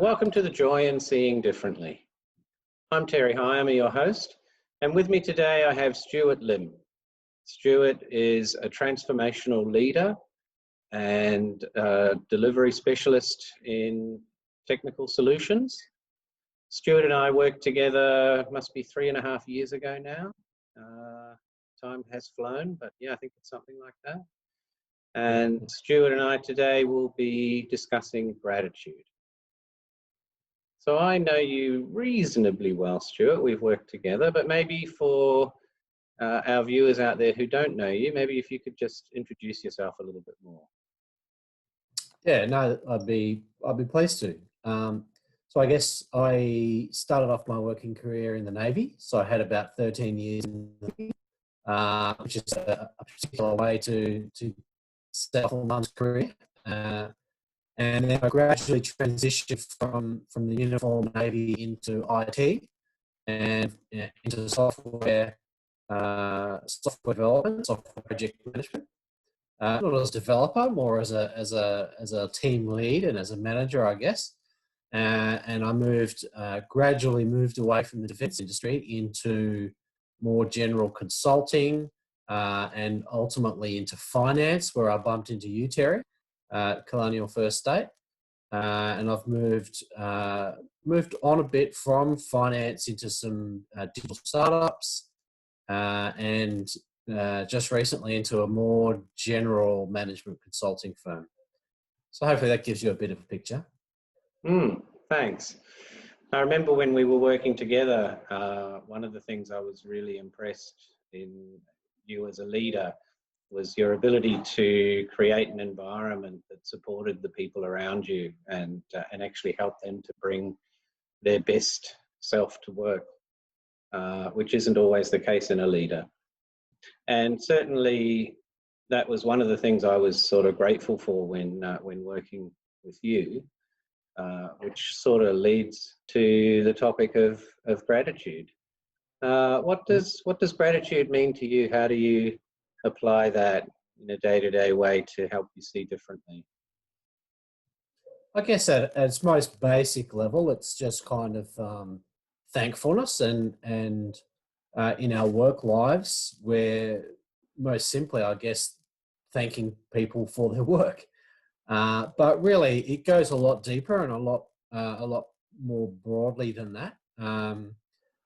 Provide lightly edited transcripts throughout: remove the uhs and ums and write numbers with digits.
Welcome to The Joy in Seeing Differently. I'm Terry High, I'm your host, and with me today I have Stuart Lymn. Stuart is a transformational leader and delivery specialist in technical solutions. Stuart and I worked together, must be 3.5 years ago now. Time has flown, but yeah, I think it's something like that. And Stuart and I today will be discussing gratitude. So I know you reasonably well, Stuart. We've worked together, but maybe for our viewers out there who don't know you, maybe if you could just introduce yourself a little bit more. Yeah, no, I'd be pleased to. So I guess I started off my working career in the Navy. So I had about 13 years in the Navy, which is a particular way to start off one's career. And then I gradually transitioned from the uniform Navy into IT and into software development, software project management. Not as a developer, more as a team lead and as a manager, I guess. And I gradually moved away from the defence industry into more general consulting and ultimately into finance, where I bumped into you, Terry, at Colonial First State. And I've moved on a bit from finance into some digital startups and just recently into a more general management consulting firm. So hopefully that gives you a bit of a picture. Thanks. I remember when we were working together, one of the things I was really impressed in you as a leader was your ability to create an environment that supported the people around you and actually help them to bring their best self to work, which isn't always the case in a leader. And certainly that was one of the things I was sort of grateful for when working with you, which sort of leads to the topic of gratitude. What does gratitude mean to you? How do you apply that in a day-to-day way to help you see differently? I guess at its most basic level, it's just kind of thankfulness and in our work lives, where most simply, I guess, thanking people for their work. But really, it goes a lot deeper and a lot more broadly than that.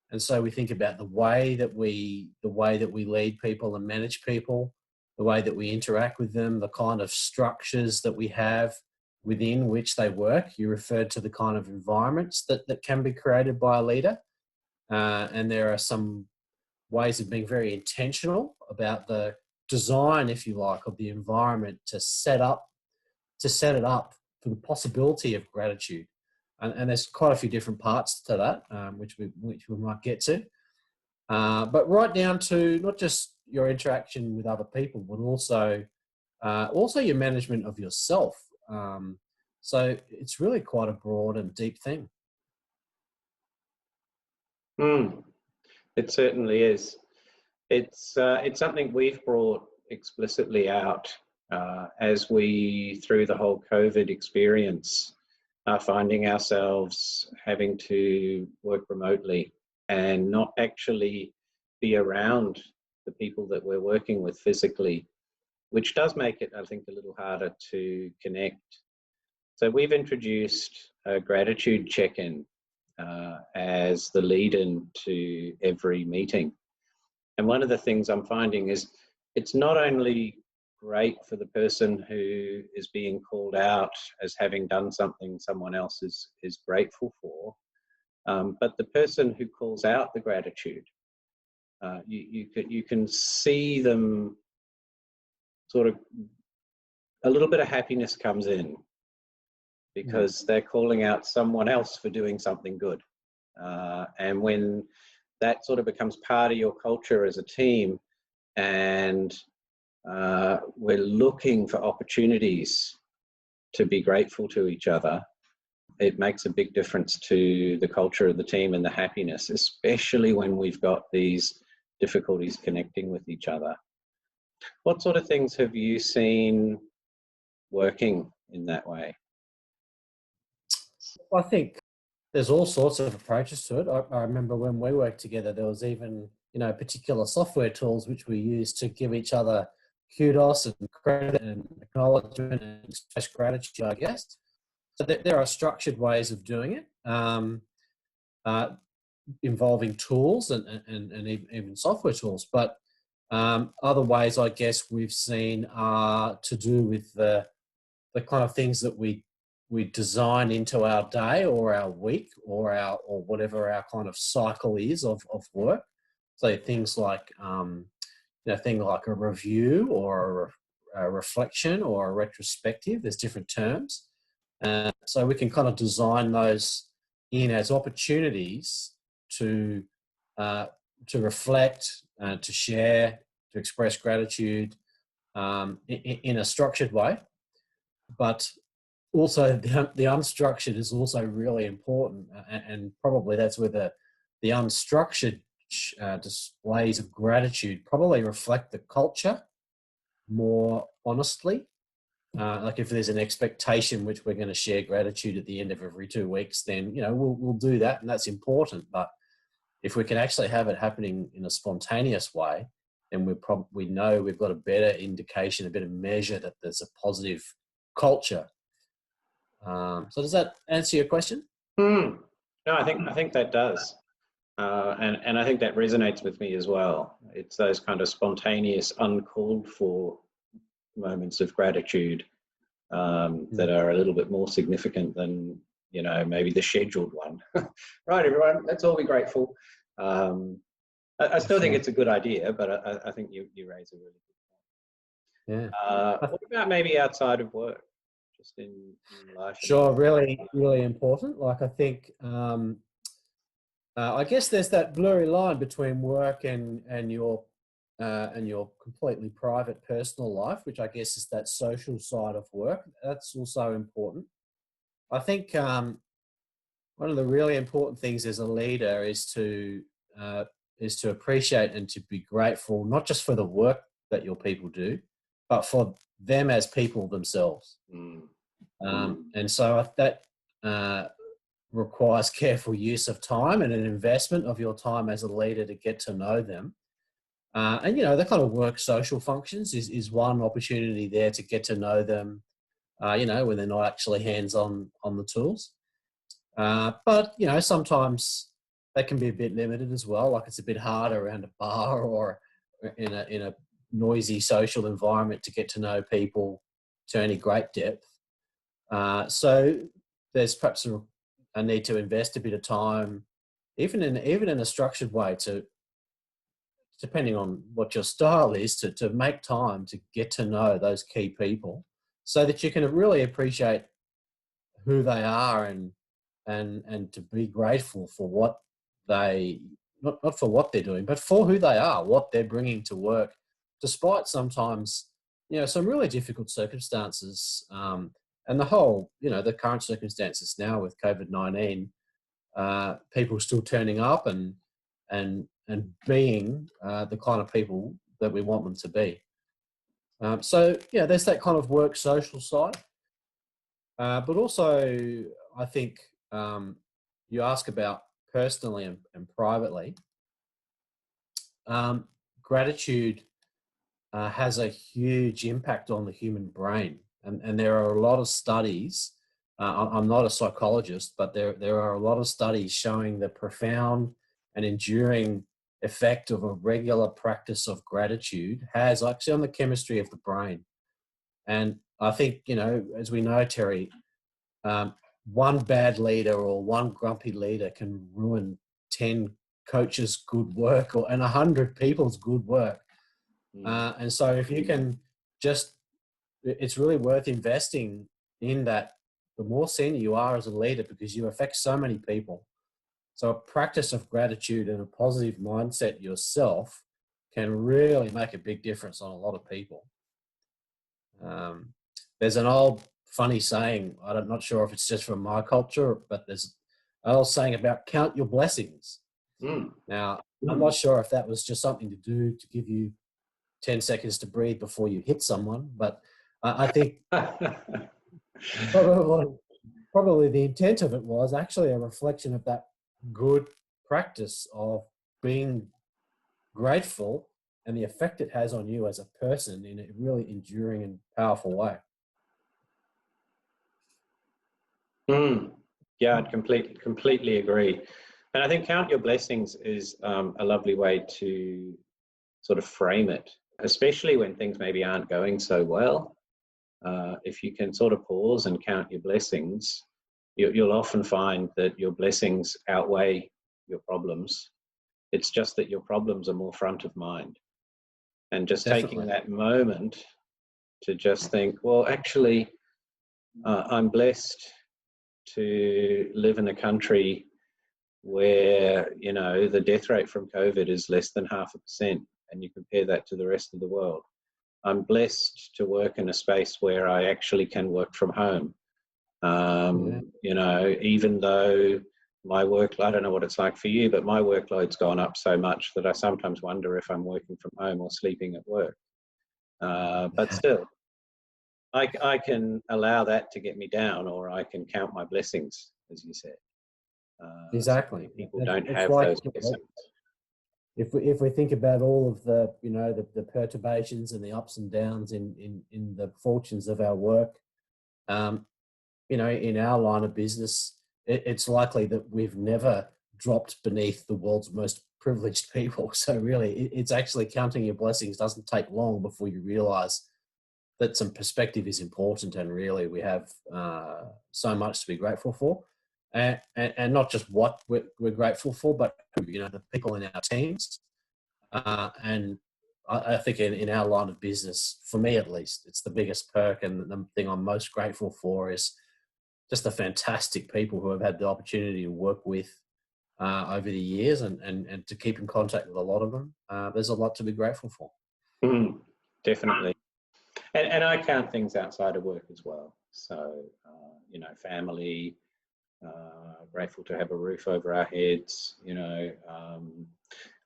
And so we think about the way that we lead people and manage people, the way that we interact with them, the kind of structures that we have within which they work. You referred to the kind of environments that can be created by a leader. And there are some ways of being very intentional about the design, if you like, of the environment to set it up for the possibility of gratitude. And there's quite a few different parts to that, which we might get to. But right down to not just your interaction with other people, but also your management of yourself. So it's really quite a broad and deep thing. It certainly is. It's something we've brought explicitly out as we, through the whole COVID experience, are finding ourselves having to work remotely and not actually be around the people that we're working with physically, which does make it, I think, a little harder to connect. So we've introduced a gratitude check-in as the lead-in to every meeting. And one of the things I'm finding is it's not only great for the person who is being called out as having done something someone else is grateful for, but the person who calls out the gratitude, you can see them sort of, a little bit of happiness comes in because they're calling out someone else for doing something good. And when that sort of becomes part of your culture as a team, and we're looking for opportunities to be grateful to each other, it makes a big difference to the culture of the team and the happiness, especially when we've got these difficulties connecting with each other. What sort of things have you seen working in that way? I think there's all sorts of approaches to it. I remember when we worked together, there was even, particular software tools which we used to give each other kudos and credit and acknowledgement and express gratitude, I guess. So there are structured ways of doing it, uh, involving tools and even software tools. But other ways, I guess, we've seen are to do with the kind of things that we design into our day or our week or whatever our kind of cycle is of work. So things like thing like a review or a reflection or a retrospective. There's different terms, so we can kind of design those in as opportunities to reflect, to share, to express gratitude in a structured way. But also the unstructured is also really important, and probably that's where the unstructured displays of gratitude probably reflect the culture more honestly. Like if there's an expectation which we're going to share gratitude at the end of every 2 weeks, then we'll do that, and that's important. But if we can actually have it happening in a spontaneous way, then we know we've got a better indication, a better measure that there's a positive culture. So does that answer your question? No, I think that does, and I think that resonates with me as well. It's those kind of spontaneous, uncalled for moments of gratitude that are a little bit more significant than maybe the scheduled one. Right, everyone, let's all be grateful. I still think it's a good idea, but I think you raise a really good point. Yeah. What about maybe outside of work, just in life? Sure, really, really important. Like I think, I guess there's that blurry line between work and your completely private personal life, which I guess is that social side of work. That's also important. I think one of the really important things as a leader is to appreciate and to be grateful, not just for the work that your people do, but for them as people themselves. And so that requires careful use of time and an investment of your time as a leader to get to know them. And the kind of work social functions is one opportunity there to get to know them, when they're not actually hands-on on the tools. But sometimes they can be a bit limited as well. Like it's a bit harder around a bar or in a noisy social environment to get to know people to any great depth. So there's perhaps a need to invest a bit of time, even in a structured way, to, depending on what your style is, to make time to get to know those key people, so that you can really appreciate who they are and to be grateful for what they, not for what they're doing, but for who they are, what they're bringing to work, despite sometimes some really difficult circumstances. And the whole, the current circumstances now with COVID-19, people still turning up and being the kind of people that we want them to be. So there's that kind of work social side, but also I think you ask about personally and privately. Gratitude has a huge impact on the human brain, and there are a lot of studies. I'm not a psychologist, but there are a lot of studies showing the profound and enduring effect of a regular practice of gratitude has actually on the chemistry of the brain. And I think, as we know, Terry, one bad leader or one grumpy leader can ruin 10 coaches' good work and 100 people's good work. And so if you can it's really worth investing in that. The more senior you are as a leader, because you affect so many people. So a practice of gratitude and a positive mindset yourself can really make a big difference on a lot of people. There's an old funny saying, I'm not sure if it's just from my culture, but there's an old saying about count your blessings. Now, I'm not sure if that was just something to do to give you 10 seconds to breathe before you hit someone, but I think probably probably the intent of it was actually a reflection of that good practice of being grateful and the effect it has on you as a person in a really enduring and powerful way. Yeah, I'd completely agree. And I think count your blessings is a lovely way to sort of frame it, especially when things maybe aren't going so well. If you can sort of pause and count your blessings, you'll often find that your blessings outweigh your problems. It's just that your problems are more front of mind. And just taking Definitely. that moment to just think, well, actually, I'm blessed to live in a country where, you know, the death rate from COVID is less than 0.5%, and you compare that to the rest of the world. I'm blessed to work in a space where I actually can work from home. You know, even though my work, I don't know what it's like for you, but my workload's gone up so much that I sometimes wonder if I'm working from home or sleeping at work. But still, I can allow that to get me down, or I can count my blessings, as you said. So many Exactly. people don't It's have like, those blessings. if we think about all of the, you know, the perturbations and the ups and downs in the fortunes of our work, you know, in our line of business, it's likely that we've never dropped beneath the world's most privileged people. So really, it's actually counting your blessings doesn't take long before you realize that some perspective is important, and really we have so much to be grateful for, and not just what we're grateful for, but, you know, the people in our teams. And I think in our line of business, for me at least, it's the biggest perk, and the thing I'm most grateful for is just the fantastic people who have had the opportunity to work with over the years, and to keep in contact with a lot of them. There's a lot to be grateful for. Definitely. And I count things outside of work as well. So, you know, family, grateful to have a roof over our heads, you know,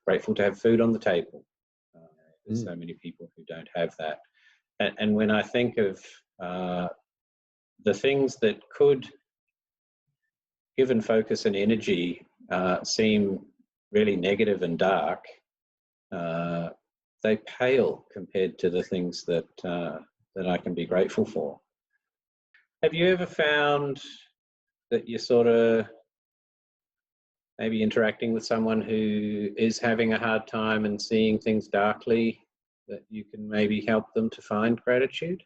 grateful to have food on the table. There's so many people who don't have that. And when I think of the things that could, given focus and energy, seem really negative and dark, they pale compared to the things that that I can be grateful for. Have you ever found that you're sort of maybe interacting with someone who is having a hard time and seeing things darkly, that you can maybe help them to find gratitude?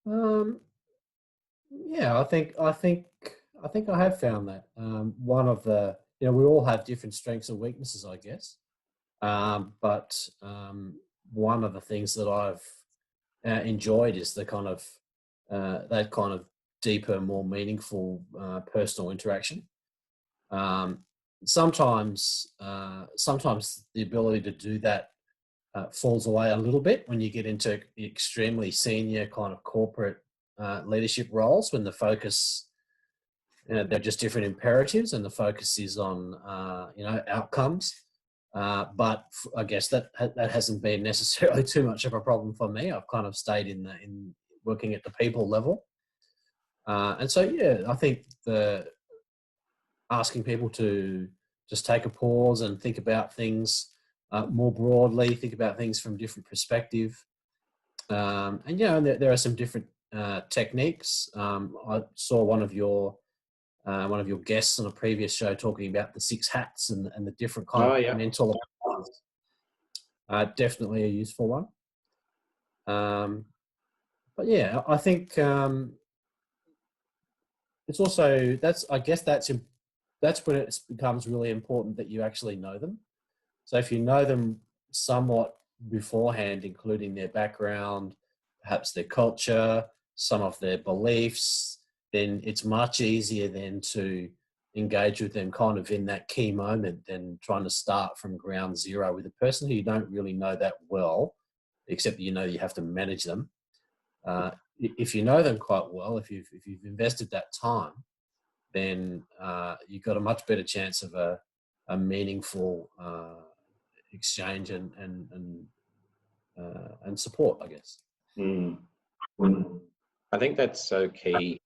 Um, yeah, I think I have found that. One of the, you know, we all have different strengths and weaknesses, I guess. But one of the things that I've enjoyed is the kind of that kind of deeper, more meaningful personal interaction. Um, sometimes the ability to do that falls away a little bit when you get into extremely senior kind of corporate leadership roles, when the focus, you know, they're just different imperatives, and the focus is on you know, outcomes. But I guess that hasn't been necessarily too much of a problem for me. I've kind of stayed in working at the people level, and so yeah, I think the asking people to just take a pause and think about things more broadly, think about things from different perspective, and you know, there are some different techniques. I saw one of your guests on a previous show talking about the 6 hats and the different kind Oh, of yeah. mental. Definitely a useful one. But yeah, I think it's also, I guess that's when it becomes really important that you actually know them. So if you know them somewhat beforehand, including their background, perhaps their culture, some of their beliefs, then it's much easier then to engage with them kind of in that key moment than trying to start from ground zero with a person who you don't really know that well, except that you know you have to manage them. If you know them quite well, if you've invested that time, then you've got a much better chance of a meaningful exchange and support, I guess. I think that's so key.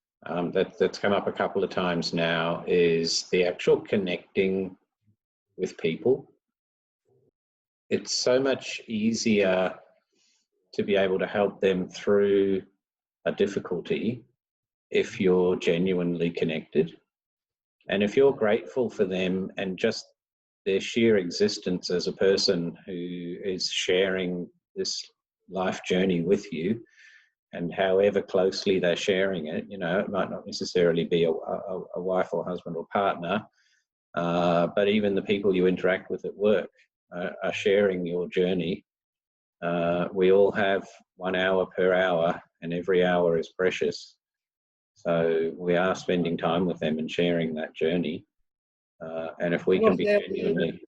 that's come up a couple of times now is the actual connecting with people. It's so much easier to be able to help them through a difficulty if you're genuinely connected. And if you're grateful for them and just their sheer existence as a person who is sharing this life journey with you, and however closely they're sharing it, you know, it might not necessarily be a wife or husband or partner, but even the people you interact with at work are sharing your journey. We all have 1 hour per hour, and every hour is precious. So we are spending time with them and sharing that journey. And if we can be genuinely...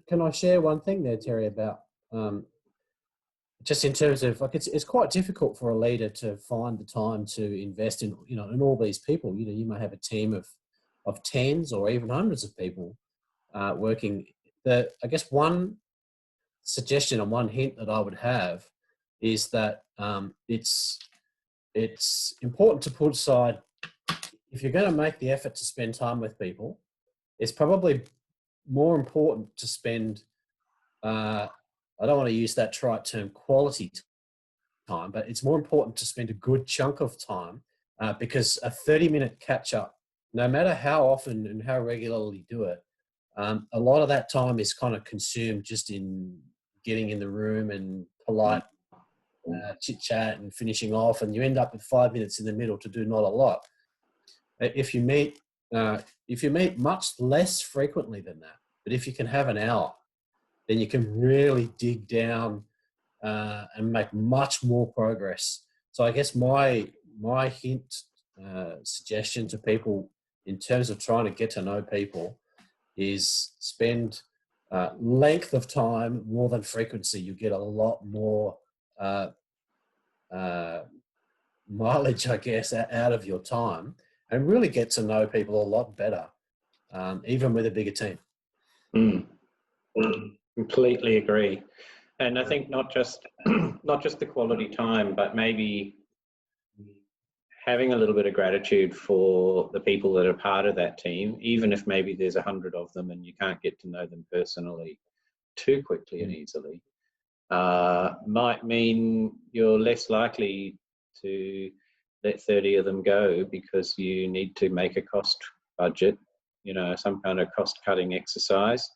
Can I share one thing there, Terry, about just in terms of, like, it's quite difficult for a leader to find the time to invest in, you know, in all these people. You know, you may have a team of tens or even hundreds of people working. I guess one suggestion and one hint that I would have is that it's important to put aside, if you're going to make the effort to spend time with people, it's probably more important to spend, I don't want to use that trite term, quality time, but it's more important to spend a good chunk of time because a 30-minute catch up, no matter how often and how regularly you do it, a lot of that time is kind of consumed just in getting in the room and polite chit chat and finishing off, and you end up with 5 minutes in the middle to do not a lot. If you meet much less frequently than that, but if you can have an hour, then you can really dig down and make much more progress. So I guess my hint, suggestion to people in terms of trying to get to know people is spend length of time more than frequency. You get a lot more mileage, I guess, out of your time, and really get to know people a lot better, even with a bigger team. Completely agree. And I think not just the quality time, but maybe having a little bit of gratitude for the people that are part of that team, even if maybe there's 100 of them and you can't get to know them personally too quickly and easily, might mean you're less likely to let 30 of them go because you need to make a cost budget, you know, some kind of cost cutting exercise.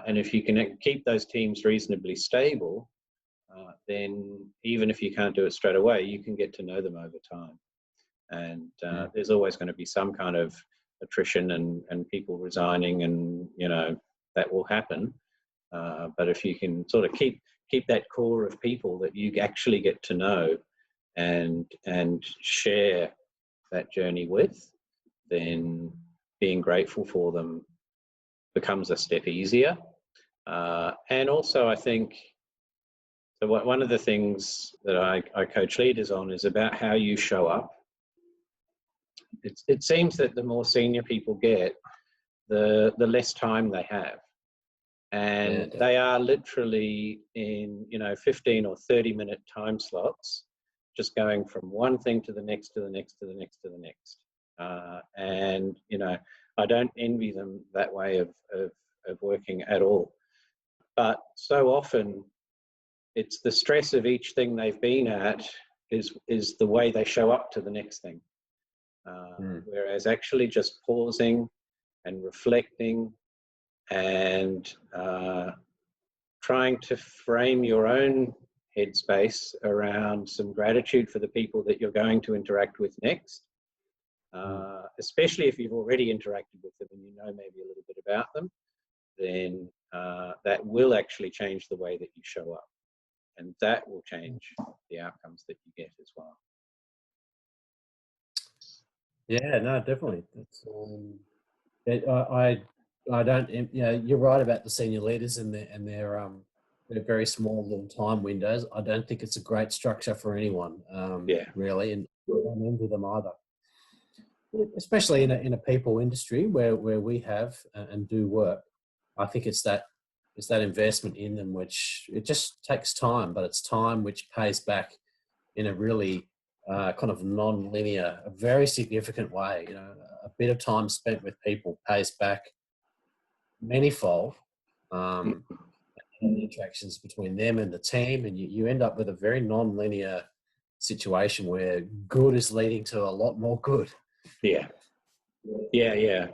And if you can keep those teams reasonably stable, then even if you can't do it straight away, you can get to know them over time. And there's always going to be some kind of attrition and people resigning, and, you know, that will happen. But if you can sort of keep that core of people that you actually get to know and share that journey with, then being grateful for them becomes a step easier. And also, I think, so one of the things that I coach leaders on is about how you show up. It seems that the more senior people get, the less time they have. And they are literally in, you know, 15 or 30-minute time slots, just going from one thing to the next, to the next, to the next, to the next. And, you know, I don't envy them that way of working at all. But so often it's the stress of each thing they've been at is the way they show up to the next thing. Whereas actually just pausing and reflecting and trying to frame your own headspace around some gratitude for the people that you're going to interact with next, especially if you've already interacted with them and you know maybe a little bit about them, then that will actually change the way that you show up, and that will change the outcomes that you get as well. Yeah, no, definitely. That's, I don't, you know, you're right about the senior leaders and their very small little time windows. I don't think it's a great structure for anyone, really, and I don't envy them either. Especially in a people industry where we have and do work. I think it's that investment in them, which it just takes time, but it's time which pays back in a really kind of non-linear, a very significant way. You know, a bit of time spent with people pays back manyfold. Um, and the interactions between them and the team, and you end up with a very non-linear situation where good is leading to a lot more good. Yeah, yeah.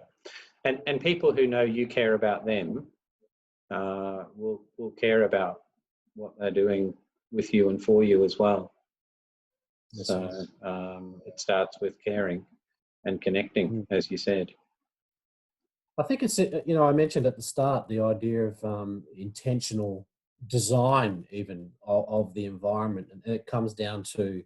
And people who know you care about them will care about what they're doing with you and for you as well. Yes, So it starts with caring and connecting, as you said. I think it's, you know, I mentioned at the start the idea of intentional design, even of the environment, and it comes down to,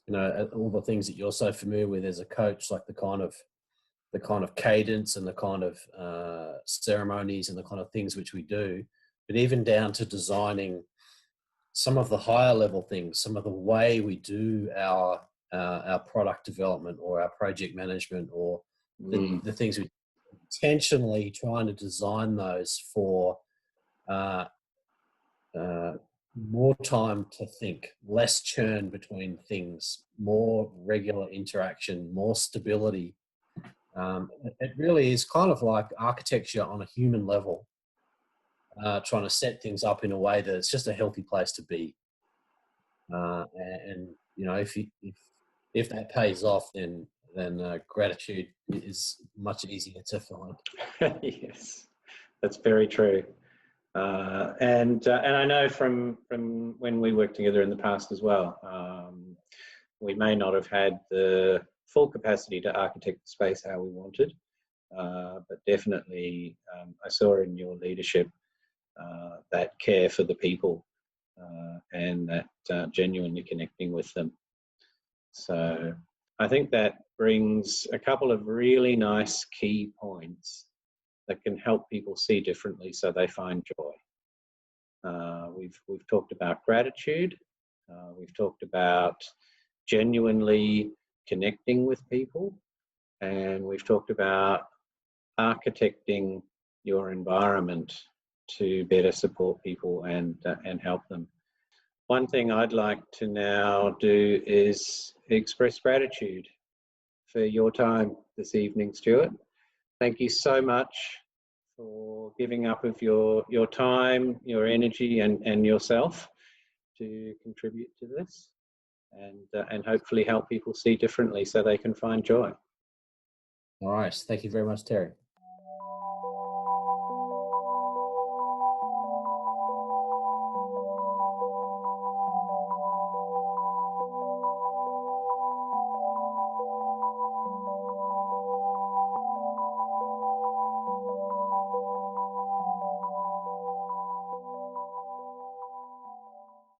you know, all the things that you're so familiar with as a coach, like the kind of cadence and the kind of ceremonies and the kind of things which we do, but even down to designing some of the higher level things, some of the way we do our product development or our project management, or the things we intentionally trying to design those for more time to think, less churn between things, more regular interaction, more stability. It really is kind of like architecture on a human level, trying to set things up in a way that it's just a healthy place to be. And you know, if that pays off, then gratitude is much easier to find. Yes, that's very true. And I know from when we worked together in the past as well, we may not have had the full capacity to architect the space how we wanted, but definitely I saw in your leadership that care for the people and that genuinely connecting with them. So I think that brings a couple of really nice key points that can help people see differently so they find joy. We've talked about gratitude. We've talked about genuinely connecting with people, and we've talked about architecting your environment to better support people and help them. One thing I'd like to now do is express gratitude for your time this evening, Stuart. Thank you so much for giving up of your time, your energy, and yourself to contribute to this, and hopefully help people see differently so they can find joy. All right. Thank you very much, Terry.